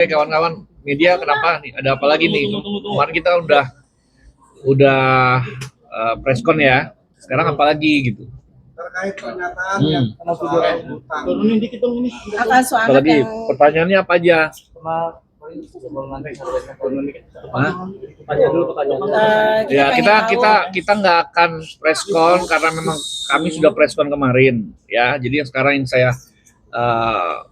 Kawan-kawan media, kenapa nih? Ada apa lagi nih? Kemarin kita udah preskon ya. Sekarang apa lagi gitu? Terkait pernyataan yang turunin dikit dong ini. Apa lagi? Pertanyaannya apa aja? Ya kita nggak akan preskon karena memang kami sudah preskon kemarin ya. Jadi yang sekarang yang saya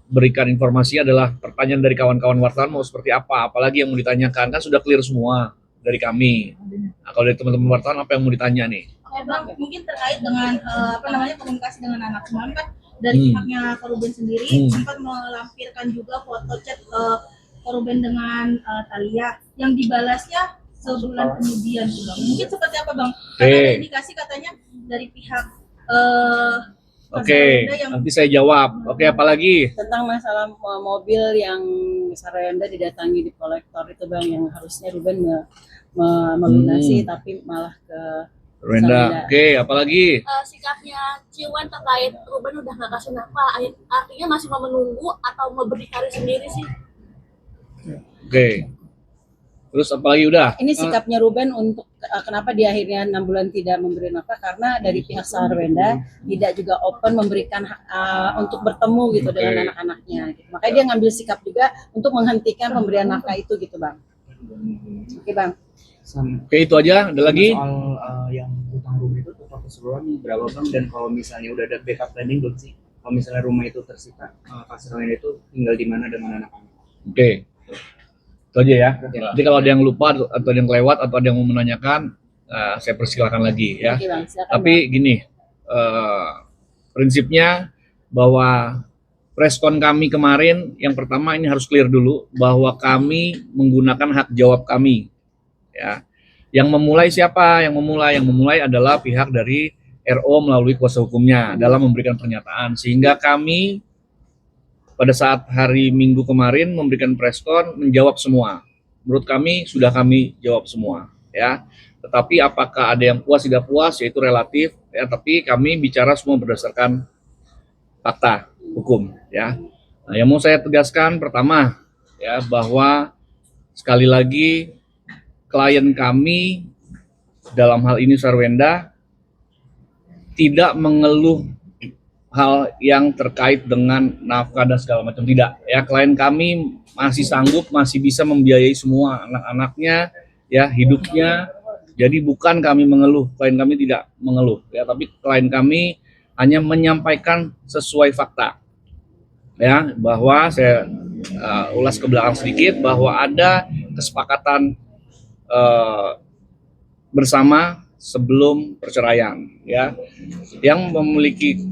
berikan informasi adalah pertanyaan dari kawan-kawan wartawan mau seperti apa, apalagi yang mau ditanyakan, kan sudah clear semua dari kami. Nah, kalau dari teman-teman wartawan apa yang mau ditanya nih? Oke Bang, mungkin terkait dengan komunikasi dengan anak kemarin kan dari pihaknya Koruben sendiri sempat melampirkan juga foto chat Koruben dengan Thalia yang dibalasnya sebulan kemudian tuh Bang. Mungkin seperti apa Bang? Karena ada indikasi katanya dari pihak Oke, nanti saya jawab. Oke, apalagi? Tentang masalah mobil yang Sarwenda didatangi di kolektor itu Bang, yang harusnya Ruben melunasi tapi malah ke Sarwenda. Oke, apalagi? Sikapnya Ciwan terkait Ruben udah nggak kasih nafkah, artinya masih mau menunggu atau mau berdikari sendiri sih? Oke. Terus apalagi udah? Ini sikapnya Ruben untuk kenapa dia akhirnya 6 bulan tidak memberi nafkah, karena dari pihak Sarwenda tidak juga open memberikan untuk bertemu gitu dengan anak-anaknya. Gitu. Makanya dia ngambil sikap juga untuk menghentikan pemberian nafkah itu gitu Bang. Oke Bang. Oke, itu aja. Ada lagi? Soal yang utang rumah itu total keseluruhan berapa Bang, dan kalau misalnya udah ada backup planning belum sih? Kalau misalnya rumah itu tersita, Sarwenda itu tinggal di mana dengan anak-anak? Oke. Itu aja ya. Jadi kalau ada yang lupa atau ada yang kelewat atau ada yang mau menanyakan, saya persilakan lagi ya. Oke, Bang, silakan, tapi Bang. Gini, prinsipnya bahwa preskon kami kemarin yang pertama ini harus clear dulu bahwa kami menggunakan hak jawab kami. Ya. Yang memulai siapa? Yang memulai adalah pihak dari RO melalui kuasa hukumnya dalam memberikan pernyataan, sehingga kami pada saat hari Minggu kemarin memberikan preskon menjawab semua. Menurut kami sudah kami jawab semua ya. Tetapi apakah ada yang puas tidak puas yaitu relatif ya, tapi kami bicara semua berdasarkan fakta hukum ya. Nah, yang mau saya tegaskan pertama ya, bahwa sekali lagi klien kami dalam hal ini Sarwenda tidak mengeluh hal yang terkait dengan nafkah dan segala macam, tidak ya. Klien kami masih sanggup, masih bisa membiayai semua anak-anaknya ya, hidupnya. Jadi bukan kami mengeluh, klien kami tidak mengeluh ya, tapi klien kami hanya menyampaikan sesuai fakta ya, bahwa saya ulas ke belakang sedikit bahwa ada kesepakatan bersama sebelum perceraian ya, yang memiliki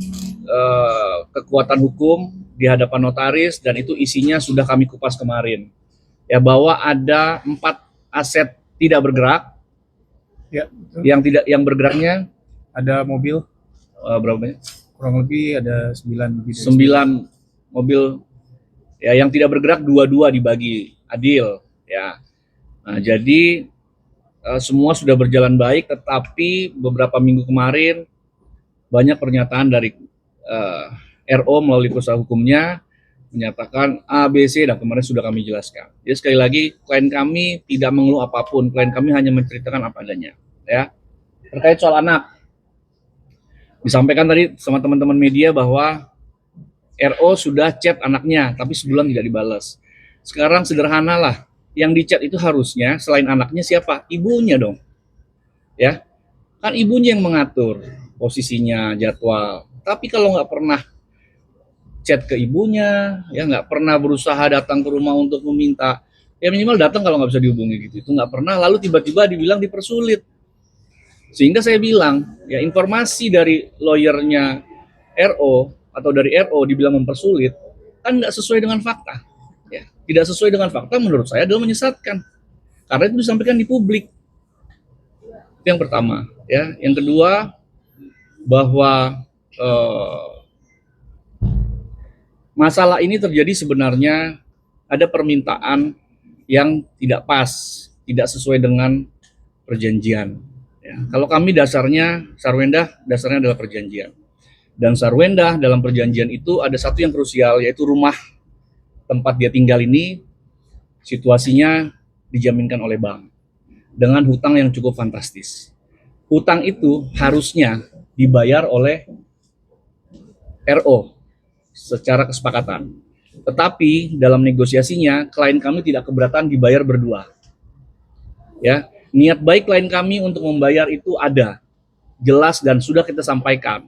kekuatan hukum di hadapan notaris, dan itu isinya sudah kami kupas kemarin ya, bahwa ada 4 aset tidak bergerak ya, yang bergeraknya Ada mobil berapa banyak? kurang lebih ada 9 mobil ya, yang tidak bergerak 2 dibagi adil ya. Nah, jadi semua sudah berjalan baik, tetapi beberapa minggu kemarin banyak pernyataan dari RO melalui kuasa hukumnya menyatakan A, B, C, dan kemarin sudah kami jelaskan. Jadi sekali lagi, klien kami tidak mengeluh apapun, klien kami hanya menceritakan apa adanya. Ya. Terkait soal anak, disampaikan tadi sama teman-teman media bahwa RO sudah chat anaknya, tapi sebulan tidak dibalas. Sekarang sederhanalah, yang dicat itu harusnya selain anaknya siapa? Ibunya dong. Ya, kan ibunya yang mengatur posisinya, jadwal. Tapi kalau nggak pernah chat ke ibunya, ya nggak pernah berusaha datang ke rumah untuk meminta, ya minimal datang kalau nggak bisa dihubungi gitu, itu nggak pernah, lalu tiba-tiba dibilang dipersulit. Sehingga saya bilang, ya informasi dari lawyernya RO atau dari RO dibilang mempersulit, kan nggak sesuai dengan fakta. Ya, tidak sesuai dengan fakta menurut saya adalah menyesatkan, karena itu disampaikan di publik. Itu yang pertama. Ya, yang kedua, bahwa masalah ini terjadi sebenarnya ada permintaan yang tidak pas, tidak sesuai dengan perjanjian. Ya, kalau kami dasarnya, Sarwenda dasarnya adalah perjanjian. Dan Sarwenda dalam perjanjian itu ada satu yang krusial, yaitu rumah tempat dia tinggal ini situasinya dijaminkan oleh bank dengan hutang yang cukup fantastis. Hutang itu harusnya dibayar oleh RO secara kesepakatan. Tetapi dalam negosiasinya klien kami tidak keberatan dibayar berdua. Ya, niat baik klien kami untuk membayar itu ada, jelas dan sudah kita sampaikan.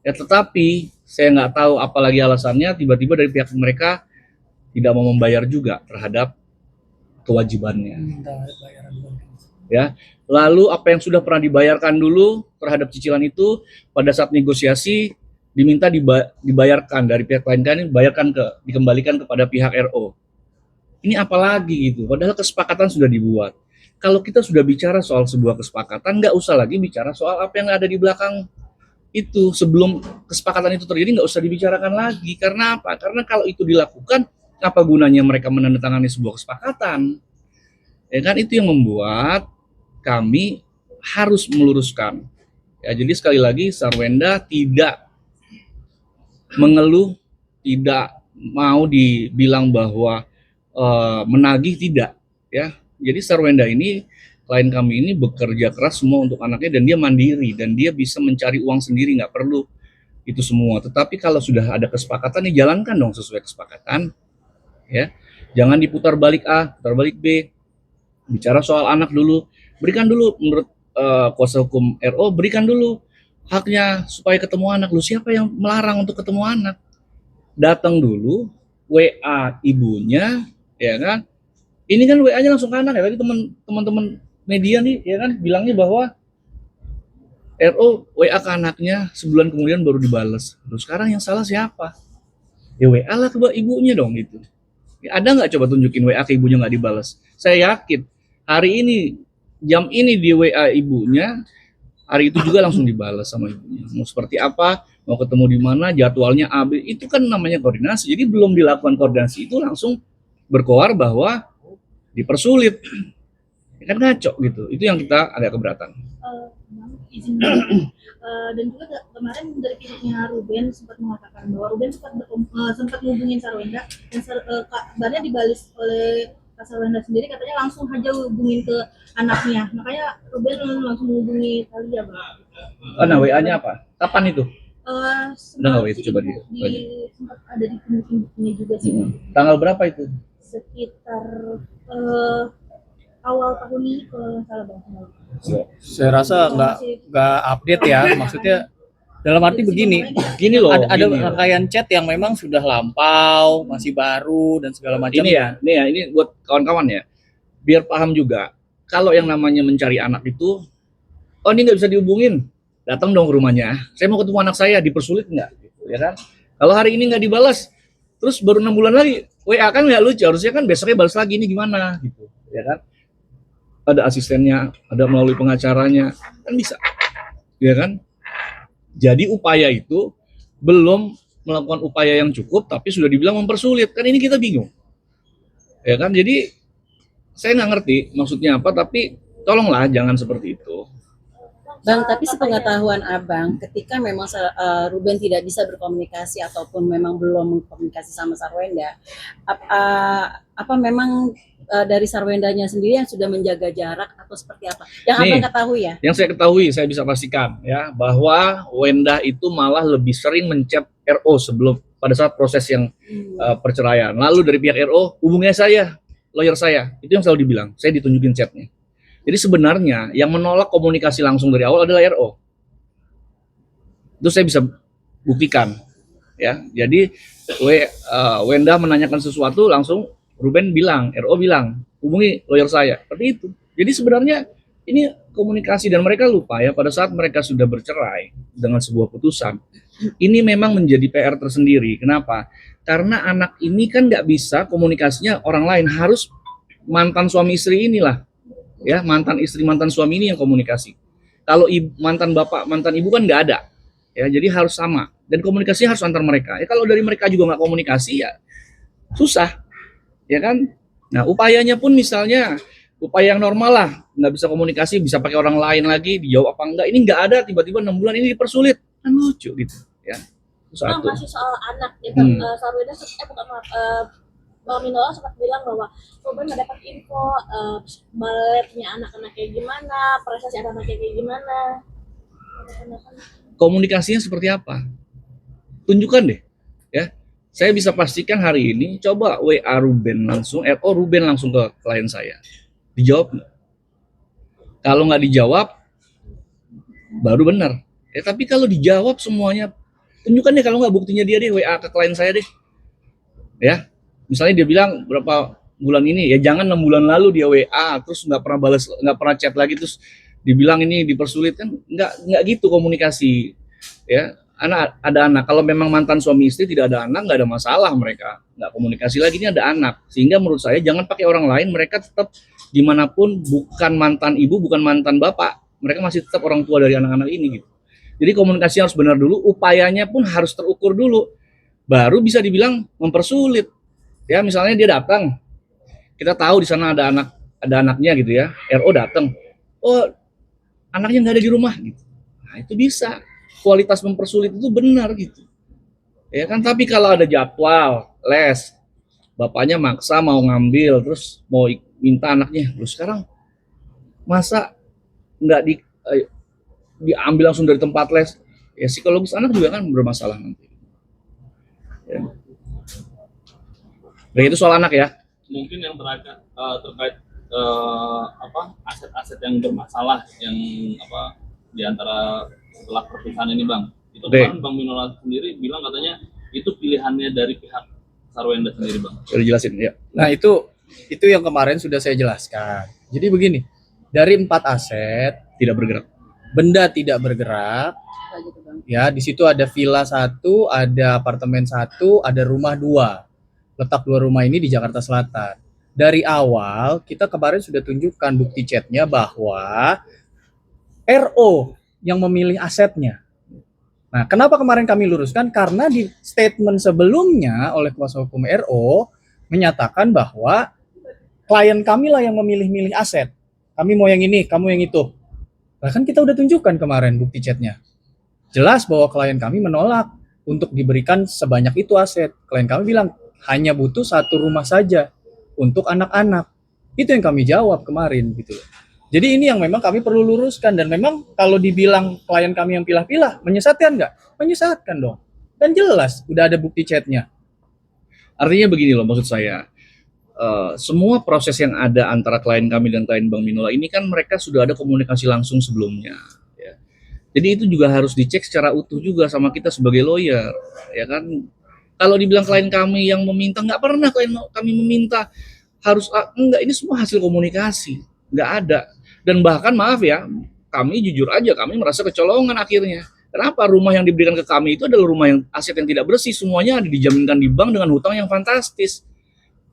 Ya, tetapi saya nggak tahu apalagi alasannya tiba-tiba dari pihak mereka tidak mau membayar juga terhadap kewajibannya. Ya, lalu apa yang sudah pernah dibayarkan dulu terhadap cicilan itu pada saat negosiasi diminta dibayarkan dari pihak klien kami, dikembalikan kepada pihak RO. Ini apalagi gitu, padahal kesepakatan sudah dibuat. Kalau kita sudah bicara soal sebuah kesepakatan, nggak usah lagi bicara soal apa yang ada di belakang itu. Sebelum kesepakatan itu terjadi, nggak usah dibicarakan lagi. Karena apa? Karena kalau itu dilakukan, apa gunanya mereka menandatangani sebuah kesepakatan? Ya kan, itu yang membuat kami harus meluruskan. Ya, jadi sekali lagi Sarwenda tidak mengeluh, tidak mau dibilang bahwa menagih, tidak. Ya, jadi Sarwenda ini, klien kami ini bekerja keras semua untuk anaknya dan dia mandiri dan dia bisa mencari uang sendiri, nggak perlu itu semua. Tetapi kalau sudah ada kesepakatan, dijalankan dong sesuai kesepakatan. Ya, jangan diputar balik A, putar balik B. Bicara soal anak dulu, berikan dulu menurut kuasa hukum RO, berikan dulu haknya supaya ketemu anak. Lu siapa yang melarang untuk ketemu anak? Datang dulu, WA ibunya, ya kan? Ini kan WA-nya langsung ke anak ya. Tadi teman-teman media nih, ya kan, bilangnya bahwa RO WA ke anaknya sebulan kemudian baru dibales. Terus sekarang yang salah siapa? Ya WA lah ke ibunya dong gitu. Ya, ada nggak coba tunjukin WA ke ibunya nggak dibales? Saya yakin hari ini jam ini di WA ibunya, hari itu juga langsung dibalas sama ibunya. Mau seperti apa, mau ketemu di mana, jadwalnya AB, itu kan namanya koordinasi. Jadi belum dilakukan koordinasi itu langsung berkoar bahwa dipersulit. Ya kan ngaco gitu. Itu yang kita agak keberatan. Bang, izin dan juga kemarin dari pihaknya Ruben sempat mengatakan bahwa Ruben sempat menghubungin Sarwenda dan kabarnya dibalas oleh Kak Sarwenda sendiri, katanya langsung aja hubungin ke anaknya. Makanya Ruben langsung menghubungi Thalia, Bang. Nah, WA-nya apa? Kapan itu? Udah nggak itu, coba sempat ada di bukunya juga sih. Tanggal berapa itu? Sekitar awal tahun ini kalau nggak salah, Bang. Saya rasa nggak update ya, maksudnya dalam arti begini, Gini loh, ada gini loh. rangkaian chat yang memang sudah lampau, masih baru dan segala macam. Ini buat kawan-kawan ya, biar paham juga. Kalau yang namanya mencari anak itu, oh ini nggak bisa dihubungin, datang dong ke rumahnya. Saya mau ketemu anak saya, dipersulit nggak? Gitu, ya kan? Kalau hari ini nggak dibalas, terus baru 6 bulan lagi, WA kan nggak lucu. Harusnya kan besoknya balas lagi, ini gimana? Gitu, ya kan? Ada asistennya, ada melalui pengacaranya, kan bisa, ya kan? Jadi upaya itu belum melakukan upaya yang cukup, tapi sudah dibilang mempersulit, kan ini kita bingung, ya kan? Jadi saya nggak ngerti maksudnya apa, tapi tolonglah jangan seperti itu. Bang, tapi sepengetahuan Abang, ketika memang Ruben tidak bisa berkomunikasi ataupun memang belum berkomunikasi sama Sarwenda, apa memang dari Sarwendanya sendiri yang sudah menjaga jarak atau seperti apa? Yang Abang ketahui ya? Yang saya ketahui, saya bisa pastikan ya bahwa Wenda itu malah lebih sering menchat RO sebelum pada saat proses yang perceraian. Lalu dari pihak RO hubungnya saya, lawyer saya, itu yang selalu dibilang, saya ditunjukin chatnya. Jadi sebenarnya yang menolak komunikasi langsung dari awal adalah RO. Itu saya bisa buktikan, ya. Jadi Wenda menanyakan sesuatu, langsung Ruben bilang, RO bilang, hubungi lawyer saya. Seperti itu. Jadi sebenarnya ini komunikasi dan mereka lupa ya pada saat mereka sudah bercerai dengan sebuah putusan. Ini memang menjadi PR tersendiri. Kenapa? Karena anak ini kan nggak bisa komunikasinya orang lain, harus mantan suami istri inilah. Ya, mantan istri, mantan suami ini yang komunikasi. Kalau mantan bapak, mantan ibu kan nggak ada. Ya, jadi harus sama. Dan komunikasinya harus antar mereka. Ya, kalau dari mereka juga nggak komunikasi ya susah. Ya kan? Nah, upayanya pun misalnya upaya yang normal lah, nggak bisa komunikasi, bisa pakai orang lain lagi, dijawab apa enggak. Ini nggak ada, tiba-tiba 6 bulan ini dipersulit. Kan lucu gitu. Ya. Bang, masih soal anak. Ya, Sarwenda, Bang Minola sempat bilang bahwa Ruben nggak dapat info baletnya anak-anak kayak gimana, prestasi anak-anak kayak gimana. Komunikasinya seperti apa? Tunjukkan deh, ya. Saya bisa pastikan hari ini, coba WA Ruben langsung, RO Ruben langsung ke klien saya. Dijawab nggak? Kalau nggak dijawab, baru benar. Ya, tapi kalau dijawab semuanya, tunjukkan deh, kalau nggak buktinya dia deh, WA ke klien saya deh. Ya, misalnya dia bilang berapa bulan ini, ya jangan 6 bulan lalu dia WA, terus nggak pernah balas, nggak pernah chat lagi, terus dibilang ini dipersulit, kan nggak gitu komunikasi. Ya, ada anak, kalau memang mantan suami istri tidak ada anak, nggak ada masalah, mereka nggak komunikasi lagi, ini ada anak. Sehingga menurut saya jangan pakai orang lain, mereka tetap dimanapun bukan mantan ibu, bukan mantan bapak, mereka masih tetap orang tua dari anak-anak ini gitu. Jadi komunikasi harus benar dulu, upayanya pun harus terukur dulu, baru bisa dibilang mempersulit. Ya, misalnya dia datang, kita tahu di sana ada anaknya gitu ya, RO datang, oh anaknya nggak ada di rumah gitu. Nah, itu bisa. Kualitas mempersulit itu benar gitu. Ya kan, tapi kalau ada jadwal les, bapaknya maksa mau ngambil, terus mau minta anaknya, terus sekarang masa nggak diambil langsung dari tempat les, ya psikologis anak juga kan bermasalah nanti. Ya. Nah, itu soal anak ya. Mungkin yang terkait aset-aset yang bermasalah yang di antara setelah perpisahan ini, Bang. Itu kemarin Bang Minola sendiri bilang katanya itu pilihannya dari pihak Sarwenda sendiri, Bang. Sudah dijelasin ya. Nah, itu yang kemarin sudah saya jelaskan. Jadi begini, dari 4 aset Tidak bergerak. benda tidak bergerak, ya di situ ada villa 1, ada apartemen 1, ada rumah 2. Letak 2 rumah ini di Jakarta Selatan. Dari awal kita kemarin sudah tunjukkan bukti chatnya bahwa RO yang memilih asetnya. Nah, kenapa kemarin kami luruskan? Karena di statement sebelumnya oleh kuasa hukum RO menyatakan bahwa klien kami lah yang memilih-milih aset. Kami mau yang ini, kamu yang itu. Bahkan kita udah tunjukkan kemarin bukti chatnya. Jelas bahwa klien kami menolak untuk diberikan sebanyak itu aset. Klien kami bilang hanya butuh 1 rumah saja untuk anak-anak. Itu yang kami jawab kemarin gitu. Jadi ini yang memang kami perlu luruskan, dan memang kalau dibilang klien kami yang pilah-pilah, menyesatkan nggak? Menyesatkan dong. Dan jelas udah ada bukti chatnya. Artinya begini loh, maksud saya, semua proses yang ada antara klien kami dan klien Bang Minola ini kan mereka sudah ada komunikasi langsung sebelumnya. Ya. Jadi itu juga harus dicek secara utuh juga sama kita sebagai lawyer, ya kan? Kalau dibilang klien kami yang meminta, nggak pernah klien kami meminta harus enggak, ini semua hasil komunikasi, nggak ada. Dan bahkan maaf ya, kami jujur aja, kami merasa kecolongan akhirnya. Kenapa? Rumah yang diberikan ke kami itu adalah rumah yang aset yang tidak bersih, semuanya ada dijaminkan di bank dengan hutang yang fantastis.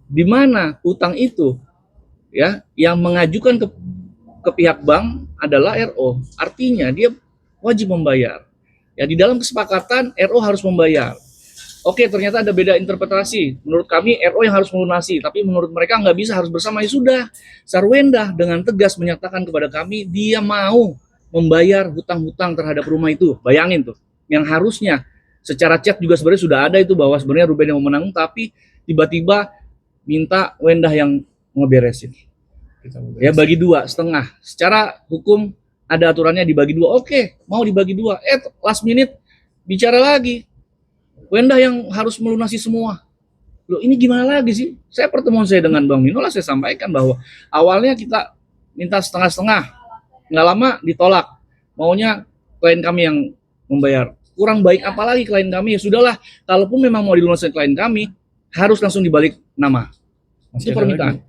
Di mana hutang itu ya yang mengajukan ke pihak bank adalah RO. Artinya dia wajib membayar. Ya, di dalam kesepakatan RO harus membayar. Oke, ternyata ada beda interpretasi. Menurut kami RO yang harus melunasi, tapi menurut mereka nggak bisa, harus bersama. Ya sudah, Sarwenda dengan tegas menyatakan kepada kami dia mau membayar hutang-hutang terhadap rumah itu. Bayangin tuh, yang harusnya secara chat juga sebenarnya sudah ada itu bahwa sebenarnya Ruben yang menanggung, tapi tiba-tiba minta Wendah yang ngeberesin. Ya bagi 2 setengah. Secara hukum ada aturannya dibagi 2. Oke, mau dibagi 2. Last minute bicara lagi. Wendah yang harus melunasi semua. Loh, ini gimana lagi sih? Pertemuan saya dengan Bang Minola, saya sampaikan bahwa awalnya kita minta setengah-setengah. Nggak lama ditolak. Maunya klien kami yang membayar. Kurang baik apalagi klien kami. Ya sudahlah, kalaupun memang mau dilunasi klien kami, harus langsung dibalik nama. Itu permintaan.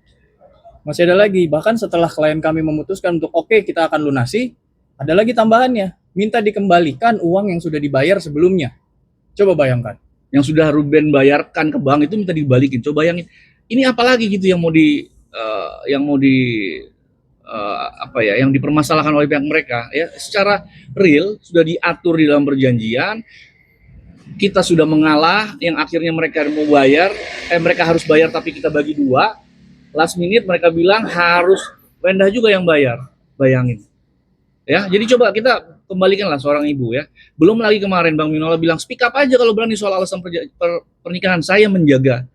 Masih ada lagi. Bahkan setelah klien kami memutuskan untuk oke, kita akan lunasi, ada lagi tambahannya. Minta dikembalikan uang yang sudah dibayar sebelumnya. Coba bayangkan. Yang sudah Ruben bayarkan ke bank itu minta dibalikin. Coba bayangin. Ini apalagi gitu yang yang dipermasalahkan oleh pihak mereka ya. Secara real sudah diatur di dalam perjanjian. Kita sudah mengalah, yang akhirnya mereka mau bayar, mereka harus bayar tapi kita bagi 2. Last minute mereka bilang harus Wendah juga yang bayar. Bayangin. Ya, jadi coba kita kembalikanlah seorang ibu ya. Belum lagi kemarin Bang Minola bilang speak up aja kalau berani soal alasan pernikahan. Saya menjaga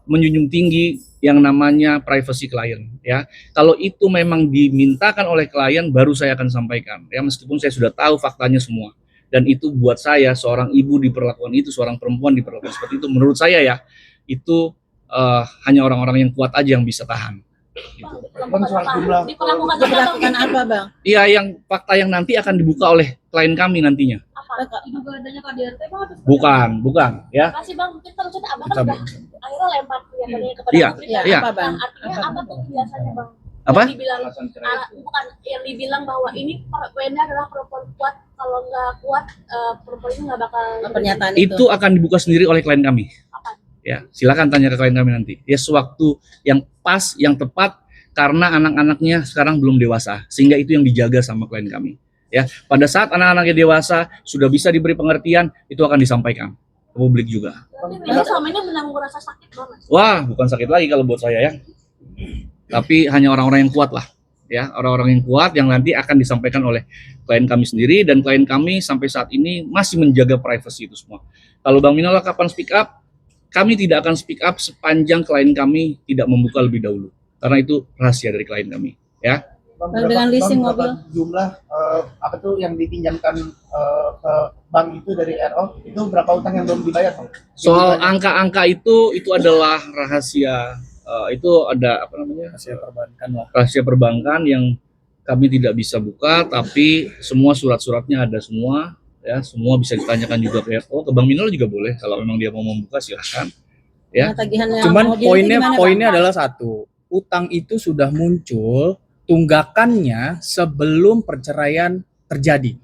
menjunjung tinggi yang namanya privacy klien ya. Kalau itu memang dimintakan oleh klien baru saya akan sampaikan ya, meskipun saya sudah tahu faktanya semua. Dan itu buat saya, seorang ibu diperlakukan itu, seorang perempuan diperlakukan seperti itu, menurut saya ya, itu hanya orang-orang yang kuat aja yang bisa tahan. Gitu. Diperlakukan apa, Bang? Iya, yang fakta yang nanti akan dibuka oleh klien kami nantinya. Juga adanya KDRT Bang atau seperti Bukan ya. Masih Bang, mungkin kalau sudah abang kan udah akhirnya lempar kelihatannya kepada Iya, publik. iya. Apa, Bang? Artinya apa tuh biasanya Bang? Apa? Yang dibilang, bukan yang dibilang bahwa ini Wenda adalah perempuan kuat, kalau nggak kuat perempuan ini nggak bakal. Pernyataan Itu akan dibuka sendiri oleh klien kami. Apa? Ya, silakan tanya ke klien kami nanti. Ya, sewaktu yang pas, yang tepat, karena anak-anaknya sekarang belum dewasa, sehingga itu yang dijaga sama klien kami. Ya, pada saat anak-anaknya dewasa sudah bisa diberi pengertian, itu akan disampaikan ke publik juga. Tapi Wenda selama ini menanggung rasa sakit banget. Wah, bukan sakit lagi kalau buat saya ya. Tapi hanya orang-orang yang kuat lah, ya, orang-orang yang kuat yang nanti akan disampaikan oleh klien kami sendiri, dan klien kami sampai saat ini masih menjaga privasi itu semua. Kalau Bang Minola kapan speak up, kami tidak akan speak up sepanjang klien kami tidak membuka lebih dahulu, karena itu rahasia dari klien kami, ya. Dengan leasing mobil. Jumlah apa tuh yang dipinjamkan ke bank itu dari RO itu berapa utang yang belum dibayar Bang? Soal angka-angka itu adalah rahasia, itu ada apa namanya, Rahasia perbankan lah. rahasia perbankan yang kami tidak bisa buka, tapi semua surat-suratnya ada semua, ya, semua bisa ditanyakan juga ke RO, ke Bang Minola juga boleh kalau memang dia mau membuka, silahkan. Ya. Nah, tagihan yang Cuman mobil itu poinnya gimana, Bang? poinnya adalah satu, utang itu sudah muncul tunggakannya sebelum perceraian terjadi.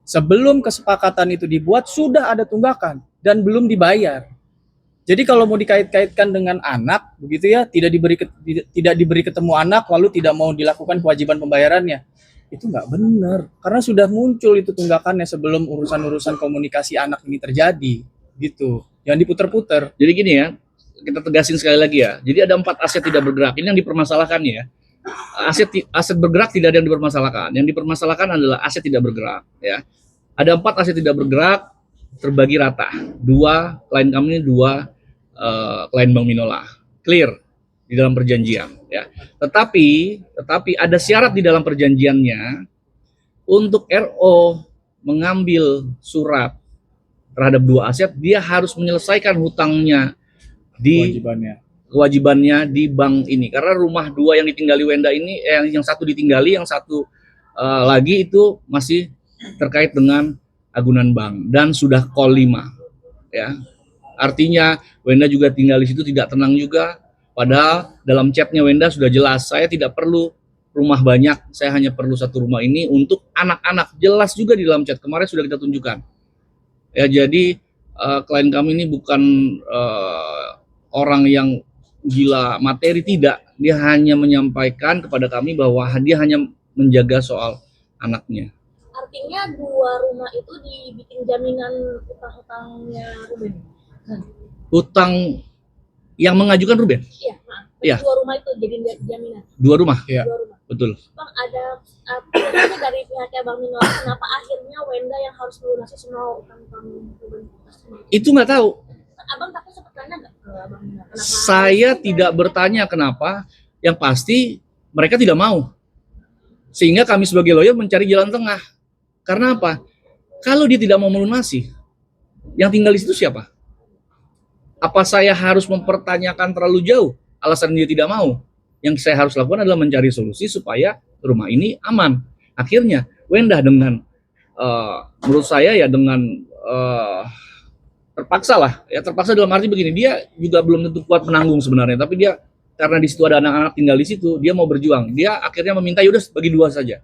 Sebelum kesepakatan itu dibuat sudah ada tunggakan dan belum dibayar. Jadi kalau mau dikait-kaitkan dengan anak, begitu ya, tidak diberi ketemu anak lalu tidak mau dilakukan kewajiban pembayarannya, itu nggak benar. Karena sudah muncul itu tunggakannya sebelum urusan-urusan komunikasi anak ini terjadi, gitu. Yang diputer-puter. Jadi gini ya, kita tegasin sekali lagi ya. Jadi ada 4 aset tidak bergerak. Ini yang dipermasalahkan ya. Aset bergerak tidak ada yang dipermasalahkan. Yang dipermasalahkan adalah aset tidak bergerak. Ya, ada 4 aset tidak bergerak terbagi rata. 2 klien kami, 2 klien Bang Minola. Clear di dalam perjanjian. Ya, tetapi ada syarat di dalam perjanjiannya untuk RO mengambil surat terhadap 2 aset, dia harus menyelesaikan hutangnya di kewajibannya di bank ini, karena rumah 2 yang ditinggali Wenda ini, yang satu ditinggali, yang satu lagi itu masih terkait dengan agunan bank dan sudah call 5, ya. Artinya Wenda juga tinggal di situ tidak tenang juga, padahal dalam chatnya Wenda sudah jelas, saya tidak perlu rumah banyak, saya hanya perlu 1 rumah ini untuk anak-anak, jelas juga di dalam chat kemarin sudah kita tunjukkan. Ya, jadi klien kami ini bukan orang yang gila materi, tidak. Dia hanya menyampaikan kepada kami bahwa dia hanya menjaga soal anaknya. Artinya 2 rumah itu dibikin jaminan utang-utangnya Ruben. Utang yang mengajukan Ruben? Iya, maaf. Iya. 2 rumah itu jadi jaminan. 2 rumah? Iya. 2 rumah. Betul. Bang, ada penjelasan dari pihaknya Bang Minola, kenapa akhirnya Wenda yang harus melunasi semua utang-utang Ruben? Itu nggak tahu. Abang tapi sempat tanya nggak ke Abang Minola? Kenapa Saya tidak bertanya kenapa, yang pasti mereka tidak mau. Sehingga kami sebagai lawyer mencari jalan tengah. Karena apa? Kalau dia tidak mau melunasi, yang tinggal di situ siapa? Apa saya harus mempertanyakan terlalu jauh alasan dia tidak mau? Yang saya harus lakukan adalah mencari solusi supaya rumah ini aman. Akhirnya Wenda dengan menurut saya ya dengan terpaksa lah, ya terpaksa dalam arti begini, dia juga belum tentu kuat menanggung sebenarnya, tapi dia karena di situ ada anak-anak tinggal di situ, dia mau berjuang. Dia akhirnya meminta yaudah bagi 2 saja.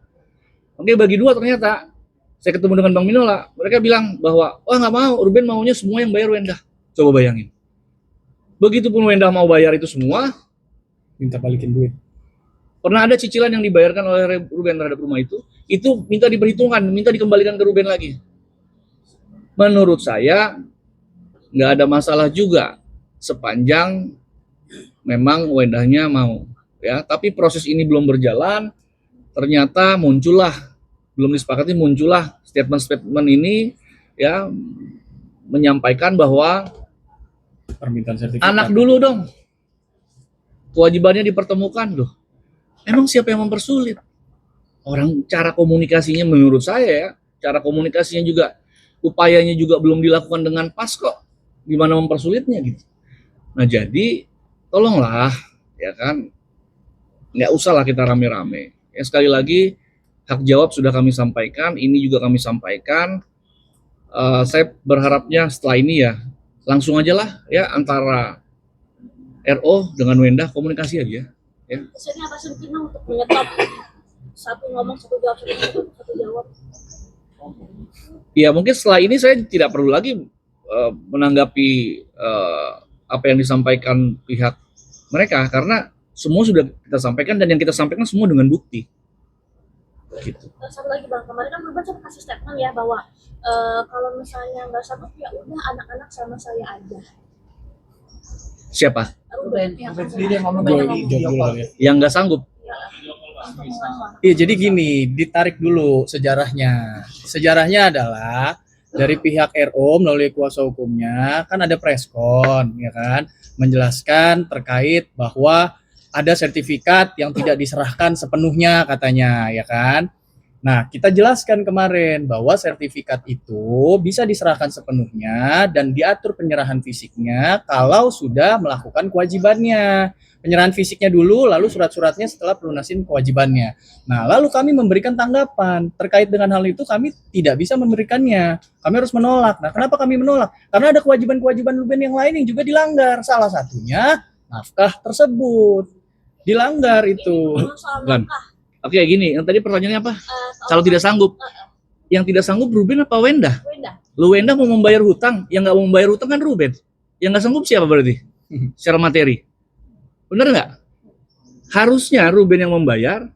Oke, bagi 2 ternyata saya ketemu dengan Bang Minola, mereka bilang bahwa wah nggak mau, Ruben maunya semua yang bayar Wenda. Coba bayangin. Begitupun Wenda mau bayar itu semua, Minta balikin duit. pernah ada cicilan yang dibayarkan oleh Ruben terhadap rumah itu minta diperhitungkan, minta dikembalikan ke Ruben lagi. Menurut saya nggak ada masalah juga sepanjang memang Wendanya mau, ya. Tapi proses ini belum berjalan, ternyata belum disepakati muncullah statement ini, ya, menyampaikan bahwa Permintaan sertifikat. anak dulu dong, kewajibannya dipertemukan loh. Emang siapa yang mempersulit? Orang cara komunikasinya menurut saya ya, cara komunikasinya juga upayanya juga belum dilakukan dengan pas kok. Gimana mempersulitnya gitu. Nah jadi tolonglah ya kan, nggak usah lah kita rame-rame. Ya sekali lagi hak jawab sudah kami sampaikan, ini juga kami sampaikan. Saya berharapnya setelah ini ya langsung aja lah ya antara RO dengan Wenda komunikasi aja. Ya. Kesannya apa sih untuk menyetop satu ngomong satu jawab satu jawab. Ya mungkin setelah ini saya tidak perlu lagi menanggapi apa yang disampaikan pihak mereka karena semua sudah kita sampaikan dan yang kita sampaikan semua dengan bukti. Gitu. Satu lagi bang, kemarin kan Ruben sempat kasih statement ya bahwa kalau misalnya nggak sanggup ya udah anak-anak sama saya aja. Siapa? Ruben yang Ruben sendiri yang ngomong Gue tadi. jawab dulu ya. Yang nggak sanggup? Iya, jadi gini, ditarik dulu sejarahnya. Sejarahnya adalah dari pihak RO melalui kuasa hukumnya kan ada preskon, ya kan, menjelaskan terkait bahwa ada sertifikat yang tidak diserahkan sepenuhnya katanya, ya kan. Nah, kita jelaskan kemarin bahwa sertifikat itu bisa diserahkan sepenuhnya dan diatur penyerahan fisiknya kalau sudah melakukan kewajibannya. Penyerahan fisiknya dulu, lalu surat-suratnya setelah pelunasin kewajibannya. Nah, lalu kami memberikan tanggapan. Terkait dengan hal itu, kami tidak bisa memberikannya. Kami harus menolak. Nah, kenapa kami menolak? Karena ada kewajiban-kewajiban Ruben yang lain yang juga dilanggar. Salah satunya, nafkah tersebut. Dilanggar itu. Soal Kan. nafkah, Oke, gini, yang tadi pertanyaannya apa? soal Kalau tidak sanggup, yang tidak sanggup Ruben apa Wenda? Wenda. Lu Wenda mau membayar hutang, yang nggak mau membayar hutang kan Ruben. Yang nggak sanggup siapa berarti? Secara materi. Benar nggak? Harusnya Ruben yang membayar,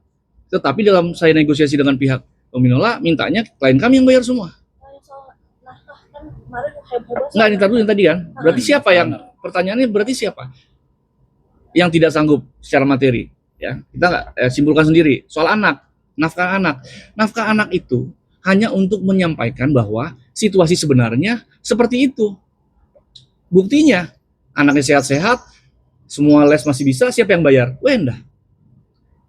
tetapi dalam saya negosiasi dengan pihak Pominola, mintanya klien kami yang bayar semua. Soal nafkah kan kemarin heboh. Nggak, ini tadi yang tadi kan. Berarti siapa yang, pertanyaannya berarti siapa? Yang tidak sanggup secara materi. Ya, kita nggak simpulkan sendiri. Soal anak, nafkah anak. Nafkah anak itu hanya untuk menyampaikan bahwa situasi sebenarnya seperti itu. Buktinya, anaknya sehat-sehat, semua les masih bisa, siapa yang bayar? Wenda.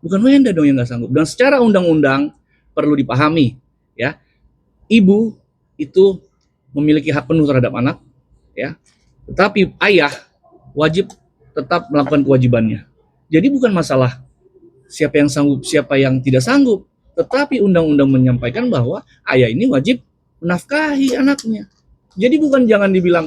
Bukan Wenda dong yang nggak sanggup. Dan secara undang-undang perlu dipahami, ya, ibu itu memiliki hak penuh terhadap anak, ya. Tetapi ayah wajib tetap melakukan kewajibannya. Jadi bukan masalah siapa yang sanggup, siapa yang tidak sanggup, tetapi undang-undang menyampaikan bahwa ayah ini wajib menafkahi anaknya. Jadi bukan jangan dibilang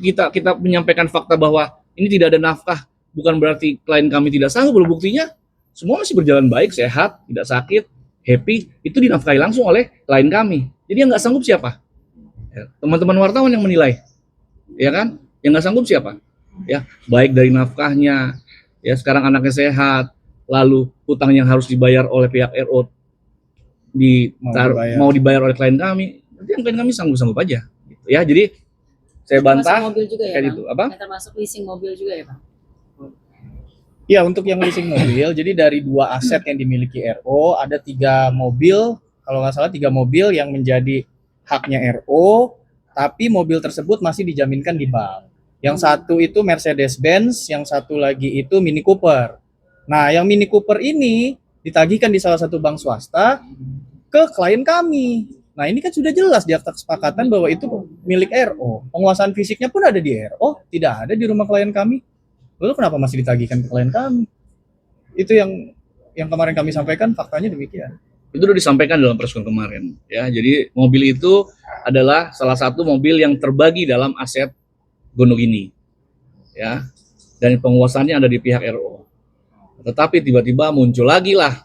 kita menyampaikan fakta bahwa ini tidak ada nafkah, bukan berarti klien kami tidak sanggup. Buktinya semua masih berjalan baik, sehat, tidak sakit, happy, itu dinafkahi langsung oleh klien kami. Jadi yang nggak sanggup siapa? Ya, teman-teman wartawan yang menilai, ya kan? Yang nggak sanggup siapa? Ya, baik dari nafkahnya, ya sekarang anaknya sehat, lalu hutang yang harus dibayar oleh pihak RO mau dibayar oleh klien kami, berarti yang klien kami sanggup-sanggup aja. Gitu. Ya, jadi saya bantah mobil juga ya, kayak Bang? gitu. Apa? Yang termasuk leasing mobil juga ya, Bang? Ya, untuk yang leasing mobil, jadi dari 2 aset yang dimiliki RO, ada 3 mobil, kalau nggak salah 3 mobil yang menjadi haknya RO, tapi mobil tersebut masih dijaminkan di bank. Yang satu itu Mercedes-Benz, yang satu lagi itu Mini Cooper. Nah, yang Mini Cooper ini ditagihkan di salah satu bank swasta ke klien kami. Nah, ini kan sudah jelas di akta kesepakatan bahwa itu milik RO. Penguasaan fisiknya pun ada di RO, tidak ada di rumah klien kami. Lalu kenapa masih ditagihkan ke klien kami? Itu yang kemarin kami sampaikan, faktanya demikian. Itu sudah disampaikan dalam preskon kemarin. Ya, jadi mobil itu adalah salah satu mobil yang terbagi dalam aset Gonog ini. Ya. Dan penguasaannya ada di pihak RO. Tetapi tiba-tiba muncul lagi lah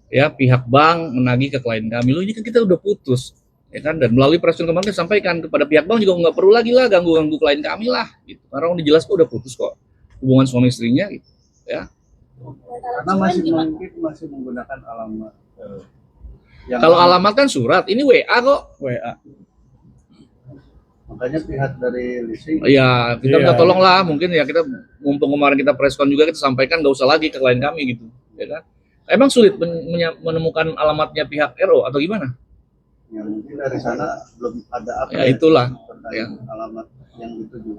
ya pihak bank menagih ke klien kami. Loh, ini kan kita udah putus. Ya kan, dan melalui preskon kemarin saya sampaikan kepada pihak bank juga nggak perlu lagi lah ganggu-ganggu klien kami lah gitu. Karena udah jelas kok udah putus kok hubungan suami istrinya gitu ya. Karena masih menggunakan alamat Kalau alamat kan surat, ini WA kok. WA. makanya pihak dari leasing Ya, kita minta Iya. tolong lah, mungkin ya kita mumpung kemarin kita preskon juga kita sampaikan nggak usah lagi ke klien kami gitu, ya kan? Emang sulit menemukan alamatnya pihak RO atau gimana? yang mungkin dari sana belum ada apa Ya itulah. terkait alamat yang dituju.